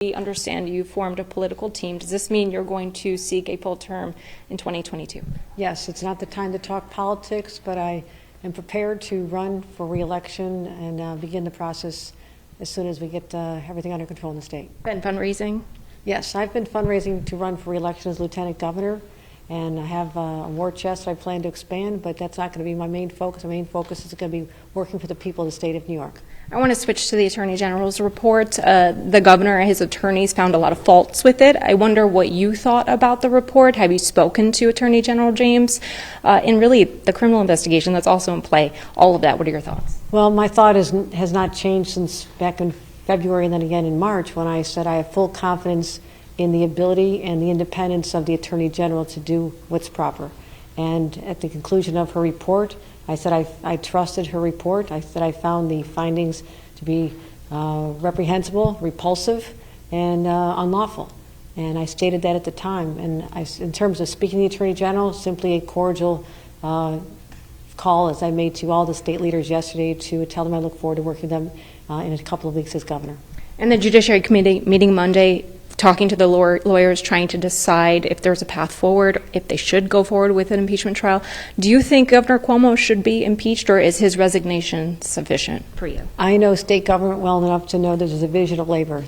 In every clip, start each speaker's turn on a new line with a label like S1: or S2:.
S1: We understand you formed a political team. Does this mean you're going to seek a full term in 2022?
S2: Yes, it's not the time to talk politics, but I am prepared to run for re-election and begin the process as soon as we get everything under control in the state.
S1: Been fundraising?
S2: Yes, I've been fundraising to run for re-election as Lieutenant Governor, and I have a war chest I plan to expand, but that's not going to be my main focus. My main focus is going to be working for the people of the state of New York.
S1: I want to switch to the Attorney General's report. The governor and his attorneys found a lot of faults with it. I wonder what you thought about the report. Have you spoken to Attorney General James? And really, the criminal investigation that's also in play, all of that, what are your thoughts?
S2: Well, my thought has not changed since back in February and then again in March when I said I have full confidence in the ability and the independence of the Attorney General to do what's proper. And at the conclusion of her report, I said I trusted her report. I said I found the findings to be reprehensible, repulsive, and unlawful. And I stated that at the time. And in terms of speaking to the Attorney General, simply a cordial call as I made to all the state leaders yesterday to tell them I look forward to working with them in a couple of weeks as governor.
S1: And the Judiciary Committee meeting Monday, talking to the lawyers, trying to decide if there's a path forward, if they should go forward with an impeachment trial. Do you think Governor Cuomo should be impeached, or is his resignation sufficient for you?
S2: I know state government well enough to know there's a division of labor.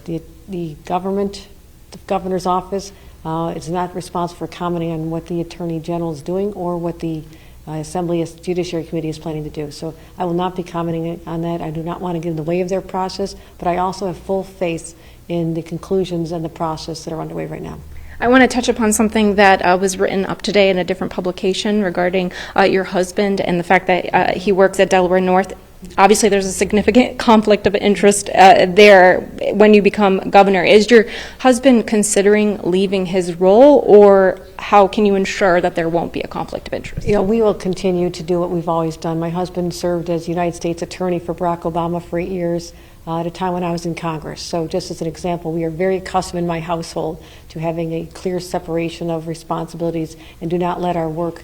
S2: The government, the governor's office, is not responsible for commenting on what the Attorney General is doing or what the Assembly Judiciary Committee is planning to do. So I will not be commenting on that. I do not want to get in the way of their process, but I also have full faith in the conclusions and the process that are underway right now.
S1: I want to touch upon something that was written up today in a different publication regarding your husband and the fact that he works at Delaware North. Obviously, there's a significant conflict of interest there when you become governor. Is your husband considering leaving his role, or how can you ensure that there won't be a conflict of interest?
S2: You know, we will continue to do what we've always done. My husband served as United States Attorney for Barack Obama for 8 years at a time when I was in Congress. So just as an example, we are very accustomed in my household to having a clear separation of responsibilities and do not let our work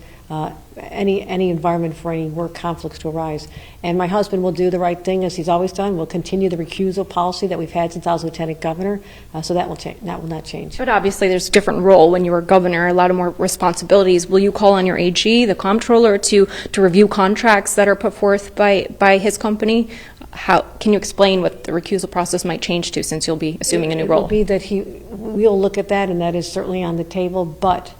S2: any environment for any work conflicts to arise. And my husband will do the right thing as he's always done. We'll continue the recusal policy that we've had since I was Lieutenant Governor, so that will change. That will not change.
S1: But obviously there's a different role when you were governor, a lot of more responsibilities. Will you call on your AG, the comptroller, to review contracts that are put forth by his company? How can you explain what the recusal process might change to, since you'll be assuming a new role?
S2: It will be that we'll look at that, and that is certainly on the table, but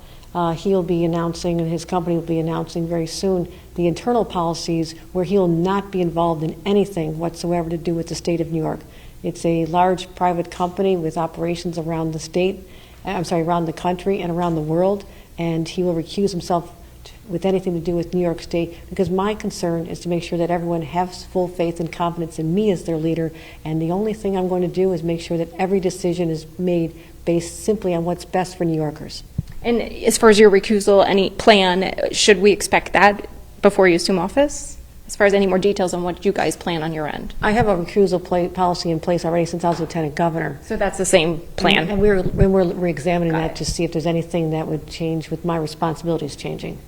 S2: he'll be announcing, and his company will be announcing very soon, the internal policies where he'll not be involved in anything whatsoever to do with the state of New York. It's a large private company with operations around the state, around the country and around the world, and he will recuse himself with anything to do with New York State, because my concern is to make sure that everyone has full faith and confidence in me as their leader, and the only thing I'm going to do is make sure that every decision is made based simply on what's best for New Yorkers.
S1: And as far as your recusal, any plan, should we expect that before you assume office? As far as any more details on what you guys plan on your end?
S2: I have a recusal policy in place already since I was Lieutenant Governor.
S1: So that's the same plan?
S2: And we're examining that to see if there's anything that would change with my responsibilities changing.